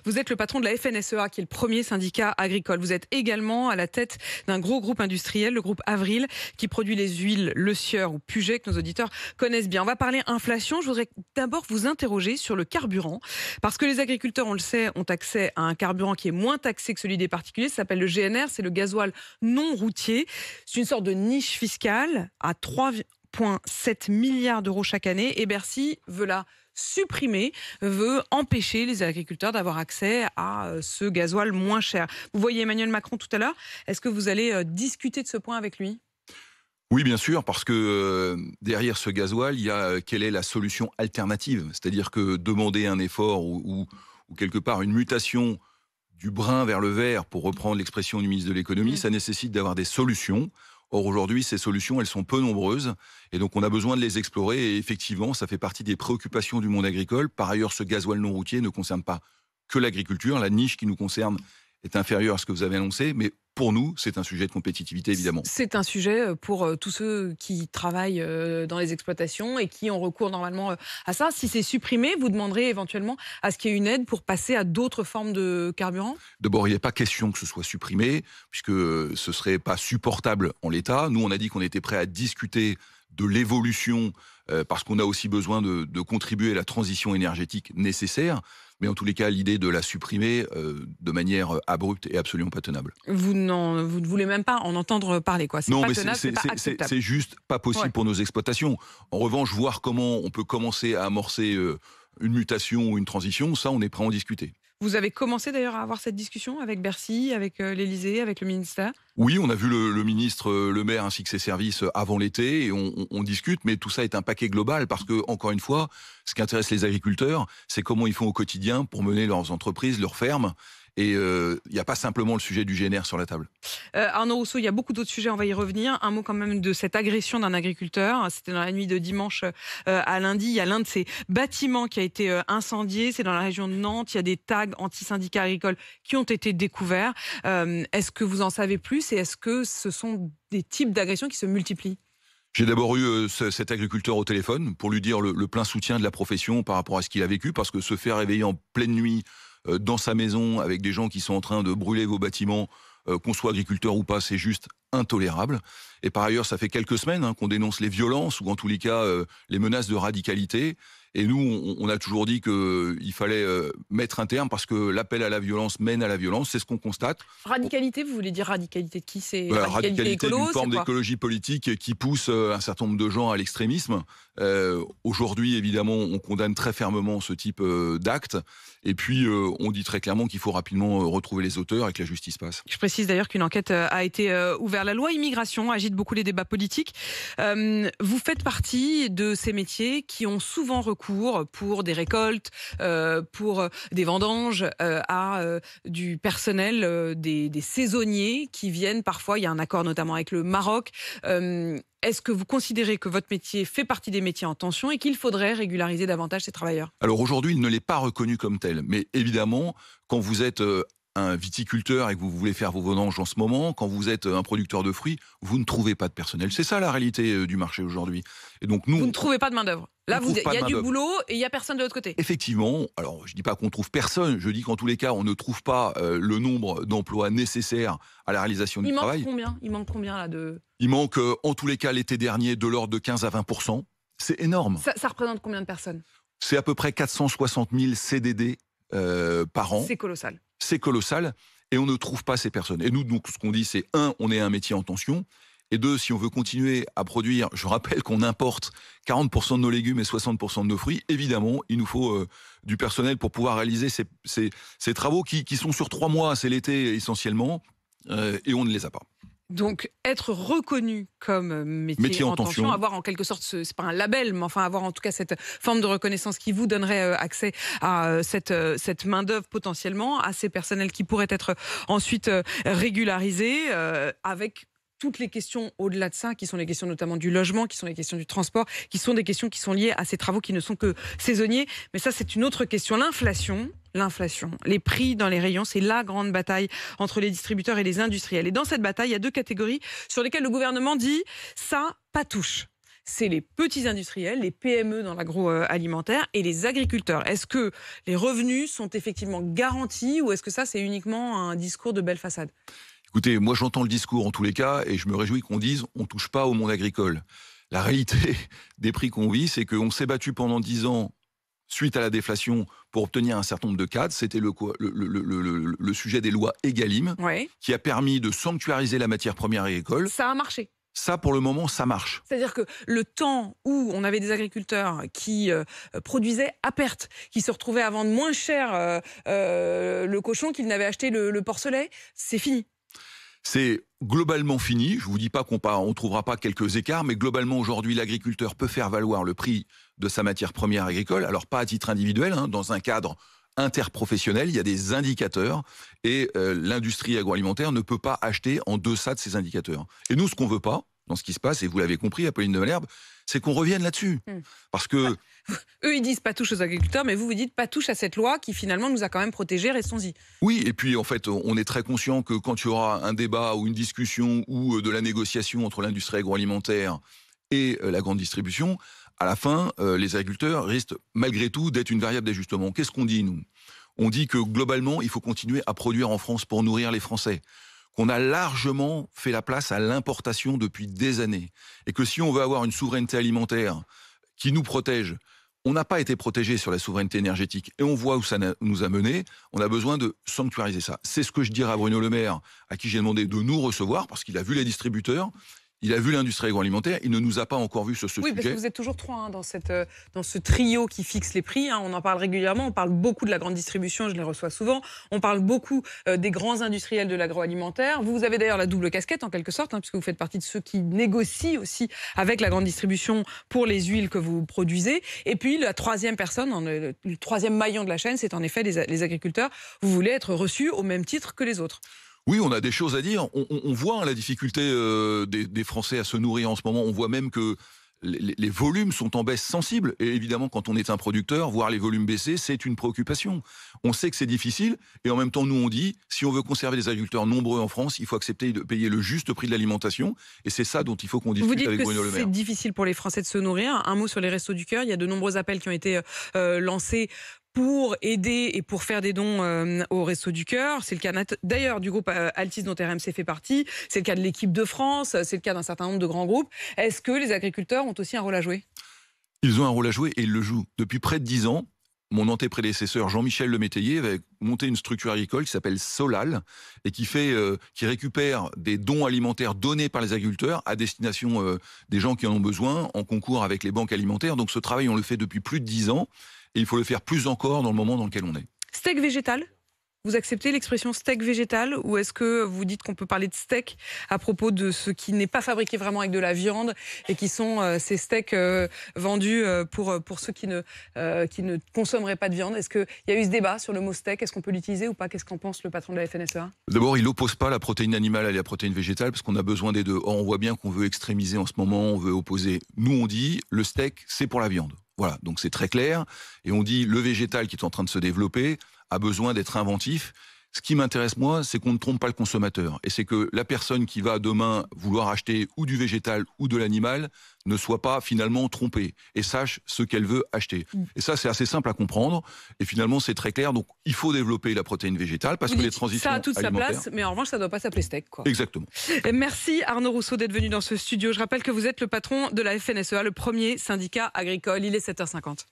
Vous êtes le patron de la FNSEA, qui est le premier syndicat agricole. Vous êtes également à la tête d'un gros groupe industriel, le groupe Avril, qui produit les huiles Le Sieur ou Puget, que nos auditeurs connaissent bien. On va parler inflation. Je voudrais d'abord vous interroger sur le carburant, parce que les agriculteurs, on le sait, ont accès à un carburant qui est moins taxé que celui des particuliers. Ça s'appelle le GNR, c'est le gasoil non routier. C'est une sorte de niche fiscale à 3,7 milliards d'euros chaque année, et Bercy veut la supprimer, veut empêcher les agriculteurs d'avoir accès à ce gasoil moins cher. Vous voyez Emmanuel Macron tout à l'heure, est-ce que vous allez discuter de ce point avec lui ? Oui, bien sûr, parce que derrière ce gasoil, il y a quelle est la solution alternative ? C'est-à-dire que demander un effort ou quelque part une mutation du brun vers le vert, pour reprendre l'expression du ministre de l'économie, ça nécessite d'avoir des solutions. Or, aujourd'hui, ces solutions, elles sont peu nombreuses. Et donc, on a besoin de les explorer. Et effectivement, ça fait partie des préoccupations du monde agricole. Par ailleurs, ce gasoil non routier ne concerne pas que l'agriculture. La niche qui nous concerne est inférieure à ce que vous avez annoncé. Mais pour nous, c'est un sujet de compétitivité, évidemment. C'est un sujet pour tous ceux qui travaillent dans les exploitations et qui ont recours normalement à ça. Si c'est supprimé, vous demanderez éventuellement à ce qu'il y ait une aide pour passer à d'autres formes de carburant ? D'abord, il n'est pas question que ce soit supprimé, puisque ce ne serait pas supportable en l'état. Nous, on a dit qu'on était prêt à discuter de l'évolution, parce qu'on a aussi besoin de contribuer à la transition énergétique nécessaire. Mais en tous les cas, l'idée de la supprimer de manière abrupte est absolument pas tenable. Vous ne voulez même pas en entendre parler, quoi. C'est non, pas mais tenable, c'est pas acceptable. c'est juste pas possible pour nos exploitations. En revanche, voir comment on peut commencer à amorcer une mutation ou une transition, ça, on est prêt à en discuter. Vous avez commencé d'ailleurs à avoir cette discussion avec Bercy, avec l'Élysée, avec le ministère ? Oui, on a vu le ministre Le Maire ainsi que ses services avant l'été et on discute, mais tout ça est un paquet global parce que, encore une fois, ce qui intéresse les agriculteurs, c'est comment ils font au quotidien pour mener leurs entreprises, leurs fermes. Et il n'y a pas simplement le sujet du GNR sur la table. Arnaud Rousseau, il y a beaucoup d'autres sujets, on va y revenir. Un mot quand même de cette agression d'un agriculteur. C'était dans la nuit de dimanche à lundi. Il y a l'un de ces bâtiments qui a été incendié. C'est dans la région de Nantes. Il y a des tags anti-syndicats agricoles qui ont été découverts. Est-ce que vous en savez plus et est-ce que ce sont des types d'agressions qui se multiplient ? J'ai d'abord eu cet agriculteur au téléphone pour lui dire le plein soutien de la profession par rapport à ce qu'il a vécu, parce que se faire réveiller en pleine nuit dans sa maison avec des gens qui sont en train de brûler vos bâtiments, qu'on soit agriculteur ou pas, c'est juste intolérable. Et par ailleurs, ça fait quelques semaines qu'on dénonce les violences ou en tous les cas les menaces de radicalité. Et nous, on a toujours dit qu'il fallait mettre un terme parce que l'appel à la violence mène à la violence. C'est ce qu'on constate. Radicalité, vous voulez dire radicalité de qui ? C'est radicalité écolo, d'une forme d'écologie politique qui pousse un certain nombre de gens à l'extrémisme. Aujourd'hui, évidemment, on condamne très fermement ce type d'actes. Et puis, on dit très clairement qu'il faut rapidement retrouver les auteurs et que la justice passe. Je précise d'ailleurs qu'une enquête a été ouverte. La loi immigration agite beaucoup les débats politiques. Vous faites partie de ces métiers qui ont souvent recours pour des récoltes, pour des vendanges, à du personnel, des saisonniers qui viennent parfois. Il y a un accord notamment avec le Maroc. Est-ce que vous considérez que votre métier fait partie des métiers en tension et qu'il faudrait régulariser davantage ces travailleurs ? Alors aujourd'hui, il ne l'est pas reconnu comme tel. Mais évidemment, quand vous êtes un viticulteur et que vous voulez faire vos vendanges en ce moment, quand vous êtes un producteur de fruits, vous ne trouvez pas de personnel. C'est ça la réalité du marché aujourd'hui. Et donc nous, vous ne trouvez pas de main-d'œuvre. Là, il y a du boulot et il n'y a personne de l'autre côté. Effectivement. Alors, je ne dis pas qu'on trouve personne. Je dis qu'en tous les cas, on ne trouve pas le nombre d'emplois nécessaires à la réalisation du travail. Il manque combien là de... Il manque, en tous les cas, l'été dernier, de l'ordre de 15 à 20%. C'est énorme. Ça représente combien de personnes ? C'est à peu près 460 000 CDD par an. C'est colossal. C'est colossal. Et on ne trouve pas ces personnes. Et nous, donc, ce qu'on dit, c'est on est un métier en tension. Et deux, si on veut continuer à produire, je rappelle qu'on importe 40% de nos légumes et 60% de nos fruits, évidemment, il nous faut du personnel pour pouvoir réaliser ces travaux qui sont sur 3 mois, c'est l'été essentiellement, et on ne les a pas. Donc, être reconnu comme métier en tension, avoir en quelque sorte, c'est pas un label, mais enfin avoir en tout cas cette forme de reconnaissance qui vous donnerait accès à cette main-d'œuvre potentiellement, à ces personnels qui pourraient être ensuite régularisés avec toutes les questions au-delà de ça, qui sont les questions notamment du logement, qui sont les questions du transport, qui sont des questions qui sont liées à ces travaux qui ne sont que saisonniers. Mais ça, c'est une autre question. L'inflation, les prix dans les rayons, c'est la grande bataille entre les distributeurs et les industriels. Et dans cette bataille, il y a 2 catégories sur lesquelles le gouvernement dit ça, pas touche. c'est les petits industriels, les PME dans l'agroalimentaire et les agriculteurs. Est-ce que les revenus sont effectivement garantis ou est-ce que ça, c'est uniquement un discours de belle façade? Écoutez, moi j'entends le discours en tous les cas et je me réjouis qu'on dise on touche pas au monde agricole. La réalité des prix qu'on vit, c'est qu'on s'est battu pendant 10 ans suite à la déflation pour obtenir un certain nombre de cadres. C'était le sujet des lois Egalim Ouais. qui a permis de sanctuariser la matière première agricole. Ça a marché. Ça, pour le moment, ça marche. C'est-à-dire que le temps où on avait des agriculteurs qui produisaient à perte, qui se retrouvaient à vendre moins cher le cochon qu'ils n'avaient acheté le porcelet, c'est fini. C'est globalement fini. Je vous dis pas qu'on trouvera pas quelques écarts, mais globalement aujourd'hui, l'agriculteur peut faire valoir le prix de sa matière première agricole. Alors pas à titre individuel, hein, dans un cadre interprofessionnel, il y a des indicateurs et l'industrie agroalimentaire ne peut pas acheter en deçà de ces indicateurs. Et nous, ce qu'on veut pas, dans ce qui se passe, et vous l'avez compris, Apolline de Malherbe, c'est qu'on revienne là-dessus. Parce que Eux, ils disent pas touche aux agriculteurs, mais vous dites pas touche à cette loi qui finalement nous a quand même protégés, restons-y. oui, et puis en fait, on est très conscient que quand il y aura un débat ou une discussion ou de la négociation entre l'industrie agroalimentaire et la grande distribution, à la fin, les agriculteurs risquent malgré tout d'être une variable d'ajustement. Qu'est-ce qu'on dit, nous? On dit que globalement, il faut continuer à produire en France pour nourrir les Français, qu'on a largement fait la place à l'importation depuis des années, et que si on veut avoir une souveraineté alimentaire qui nous protège, on n'a pas été protégé sur la souveraineté énergétique, et on voit où ça nous a mené, on a besoin de sanctuariser ça. C'est ce que je dirais à Bruno Le Maire, à qui j'ai demandé de nous recevoir, parce qu'il a vu les distributeurs, il a vu l'industrie agroalimentaire, il ne nous a pas encore vu sur ce Oui, sujet. parce que vous êtes toujours trois dans ce trio qui fixe les prix. On en parle régulièrement. On parle beaucoup de la grande distribution, je les reçois souvent. On parle beaucoup des grands industriels de l'agroalimentaire. Vous avez d'ailleurs la double casquette en quelque sorte, puisque vous faites partie de ceux qui négocient aussi avec la grande distribution pour les huiles que vous produisez. Et puis la troisième personne, le troisième maillon de la chaîne, c'est en effet les agriculteurs. Vous voulez être reçus au même titre que les autres. Oui, on a des choses à dire. On voit la difficulté des Français à se nourrir en ce moment. On voit même que les volumes sont en baisse sensible. Et évidemment, quand on est un producteur, voir les volumes baisser, c'est une préoccupation. On sait que c'est difficile. Et en même temps, nous, on dit, si on veut conserver des agriculteurs nombreux en France, il faut accepter de payer le juste prix de l'alimentation. Et c'est ça dont il faut qu'on discute avec Bruno Le Maire. Vous dites que c'est difficile pour les Français de se nourrir. Un mot sur les Restos du Cœur. Il y a de nombreux appels qui ont été lancés pour aider et pour faire des dons au Resto du Cœur. C'est le cas d'ailleurs du groupe Altis dont RMC fait partie. C'est le cas de l'équipe de France. C'est le cas d'un certain nombre de grands groupes. Est-ce que les agriculteurs ont aussi un rôle à jouer? Ils ont un rôle à jouer et ils le jouent. Depuis près de 10 ans, mon antéprédécesseur Jean-Michel Lemétayer avait monté une structure agricole qui s'appelle Solal et qui récupère des dons alimentaires donnés par les agriculteurs à destination des gens qui en ont besoin en concours avec les banques alimentaires. Donc ce travail, on le fait depuis plus de 10 ans. Et il faut le faire plus encore dans le moment dans lequel on est. Steak végétal? Vous acceptez l'expression steak végétal ou est-ce que vous dites qu'on peut parler de steak à propos de ce qui n'est pas fabriqué vraiment avec de la viande et qui sont ces steaks vendus pour ceux qui ne consommeraient pas de viande? Est-ce qu'il y a eu ce débat sur le mot steak? Est-ce qu'on peut l'utiliser ou pas? Qu'est-ce qu'en pense le patron de la FNSEA? D'abord, il n'oppose pas la protéine animale à la protéine végétale parce qu'on a besoin des deux. Or, on voit bien qu'on veut extrémiser en ce moment, on veut opposer. Nous, on dit le steak, c'est pour la viande. Voilà, donc c'est très clair. Et on dit le végétal qui est en train de se développer a besoin d'être inventif. Ce qui m'intéresse, moi, c'est qu'on ne trompe pas le consommateur. Et c'est que la personne qui va demain vouloir acheter ou du végétal ou de l'animal ne soit pas finalement trompée et sache ce qu'elle veut acheter. Et ça, c'est assez simple à comprendre. Et finalement, c'est très clair. Donc, il faut développer la protéine végétale parce que les transitions ça a toute alimentaires... sa place, mais en revanche, ça ne doit pas s'appeler steak, quoi. Exactement. Merci Arnaud Rousseau d'être venu dans ce studio. Je rappelle que vous êtes le patron de la FNSEA, le premier syndicat agricole. Il est 7h50.